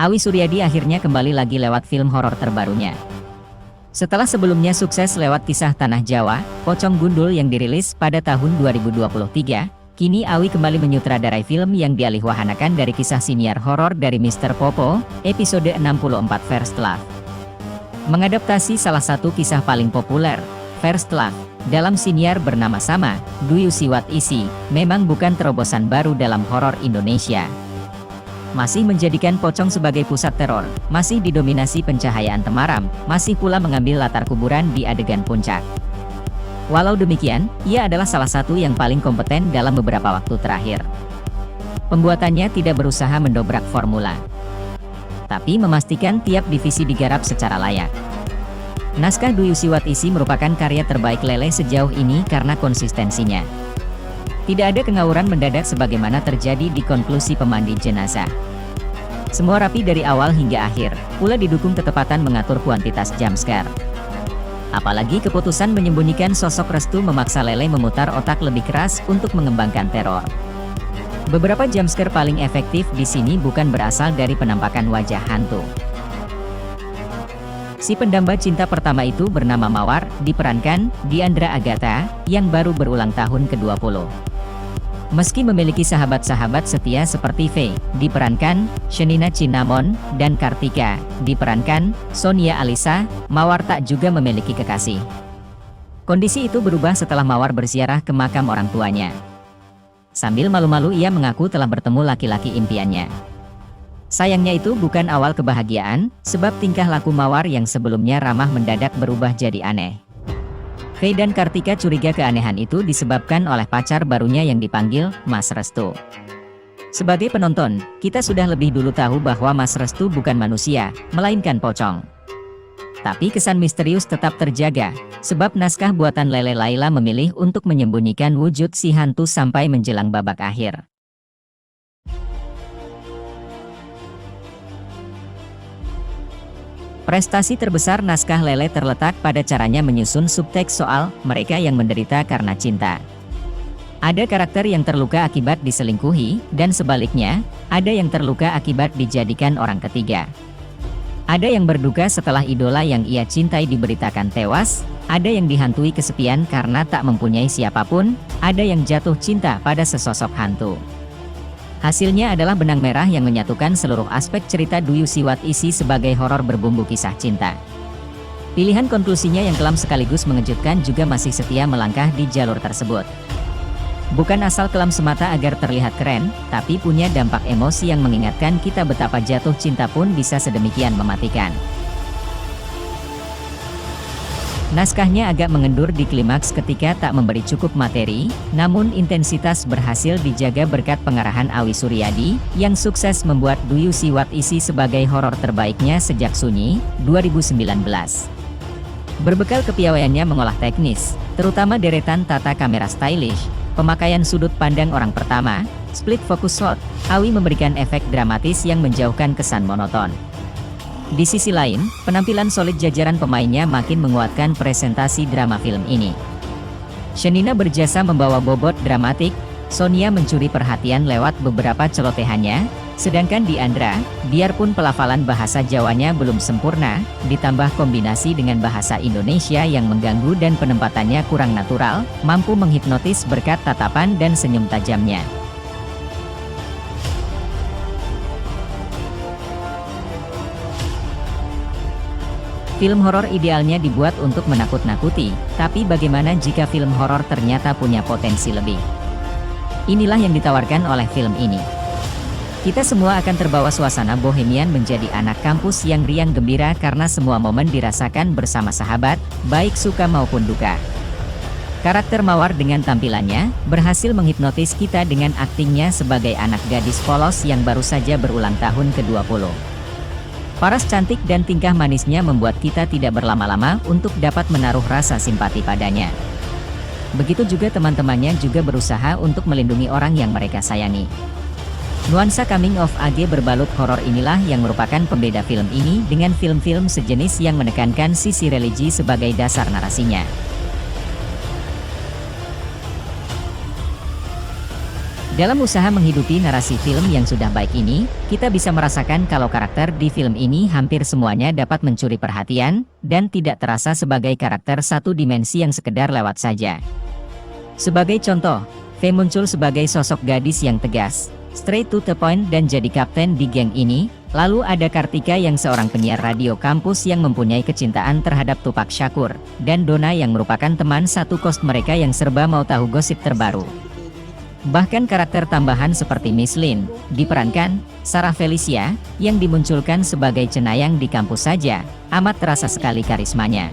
Awi Suryadi akhirnya kembali lagi lewat film horor terbarunya. Setelah sebelumnya sukses lewat kisah Tanah Jawa, Pocong Gundul yang dirilis pada tahun 2023, kini Awi kembali menyutradarai film yang dialihwahanakan dari kisah siniar horor dari Mr. Popo, episode 64 First Love. Mengadaptasi salah satu kisah paling populer, First Love, dalam siniar bernama sama, Do You See What I See, memang bukan terobosan baru dalam horor Indonesia. Masih menjadikan pocong sebagai pusat teror, masih didominasi pencahayaan temaram, masih pula mengambil latar kuburan di adegan puncak. Walau demikian, ia adalah salah satu yang paling kompeten dalam beberapa waktu terakhir. Pembuatannya tidak berusaha mendobrak formula, tapi memastikan tiap divisi digarap secara layak. Naskah Do You See What I See merupakan karya terbaik Lele sejauh ini karena konsistensinya. Tidak ada kengawuran mendadak sebagaimana terjadi di konklusi Pemandi Jenazah. Semua rapi dari awal hingga akhir, pula didukung ketepatan mengatur kuantitas jumpscare. Apalagi keputusan menyembunyikan sosok Restu memaksa Lele memutar otak lebih keras untuk mengembangkan teror. Beberapa jumpscare paling efektif di sini bukan berasal dari penampakan wajah hantu. Si pendamba cinta pertama itu bernama Mawar, diperankan Diandra Agatha, yang baru berulang tahun ke-20. Meski memiliki sahabat-sahabat setia seperti Faye, diperankan Shenina Cinnamon, dan Kartika, diperankan Sonia Alisa, Mawar tak juga memiliki kekasih. Kondisi itu berubah setelah Mawar berziarah ke makam orang tuanya. Sambil malu-malu ia mengaku telah bertemu laki-laki impiannya. Sayangnya itu bukan awal kebahagiaan, sebab tingkah laku Mawar yang sebelumnya ramah mendadak berubah jadi aneh. Faye dan Kartika curiga keanehan itu disebabkan oleh pacar barunya yang dipanggil Mas Restu. Sebagai penonton, kita sudah lebih dulu tahu bahwa Mas Restu bukan manusia, melainkan pocong. Tapi kesan misterius tetap terjaga, sebab naskah buatan Lele Laila memilih untuk menyembunyikan wujud si hantu sampai menjelang babak akhir. Prestasi terbesar naskah Lele terletak pada caranya menyusun subteks soal mereka yang menderita karena cinta. Ada karakter yang terluka akibat diselingkuhi, dan sebaliknya, ada yang terluka akibat dijadikan orang ketiga. Ada yang berduka setelah idola yang ia cintai diberitakan tewas, ada yang dihantui kesepian karena tak mempunyai siapapun, ada yang jatuh cinta pada sesosok hantu. Hasilnya adalah benang merah yang menyatukan seluruh aspek cerita Do You See What I See sebagai horor berbumbu kisah cinta. Pilihan konklusinya yang kelam sekaligus mengejutkan juga masih setia melangkah di jalur tersebut. Bukan asal kelam semata agar terlihat keren, tapi punya dampak emosi yang mengingatkan kita betapa jatuh cinta pun bisa sedemikian mematikan. Naskahnya agak mengendur di klimaks ketika tak memberi cukup materi, namun intensitas berhasil dijaga berkat pengarahan Awi Suryadi, yang sukses membuat Do You See What I See sebagai horor terbaiknya sejak Sunyi, 2019. Berbekal kepiawaiannya mengolah teknis, terutama deretan tata kamera stylish, pemakaian sudut pandang orang pertama, split focus shot, Awi memberikan efek dramatis yang menjauhkan kesan monoton. Di sisi lain, penampilan solid jajaran pemainnya makin menguatkan presentasi drama film ini. Shenina berjasa membawa bobot dramatik, Sonia mencuri perhatian lewat beberapa celotehannya, sedangkan Diandra, biarpun pelafalan bahasa Jawanya belum sempurna, ditambah kombinasi dengan bahasa Indonesia yang mengganggu dan penempatannya kurang natural, mampu menghipnotis berkat tatapan dan senyum tajamnya. Film horor idealnya dibuat untuk menakut-nakuti, tapi bagaimana jika film horor ternyata punya potensi lebih? Inilah yang ditawarkan oleh film ini. Kita semua akan terbawa suasana bohemian menjadi anak kampus yang riang gembira karena semua momen dirasakan bersama sahabat, baik suka maupun duka. Karakter Mawar dengan tampilannya, berhasil menghipnotis kita dengan aktingnya sebagai anak gadis polos yang baru saja berulang tahun ke-20. Paras cantik dan tingkah manisnya membuat kita tidak berlama-lama untuk dapat menaruh rasa simpati padanya. Begitu juga teman-temannya juga berusaha untuk melindungi orang yang mereka sayangi. Nuansa coming of age berbalut horor inilah yang merupakan pembeda film ini dengan film-film sejenis yang menekankan sisi religi sebagai dasar narasinya. Dalam usaha menghidupi narasi film yang sudah baik ini, kita bisa merasakan kalau karakter di film ini hampir semuanya dapat mencuri perhatian, dan tidak terasa sebagai karakter satu dimensi yang sekedar lewat saja. Sebagai contoh, V muncul sebagai sosok gadis yang tegas, straight to the point dan jadi kapten di geng ini. Lalu ada Kartika yang seorang penyiar radio kampus yang mempunyai kecintaan terhadap Tupac Shakur, dan Donna yang merupakan teman satu kos mereka yang serba mau tahu gosip terbaru. Bahkan karakter tambahan seperti Miss Lin, diperankan Sarah Felicia, yang dimunculkan sebagai cenayang di kampus saja, amat terasa sekali karismanya.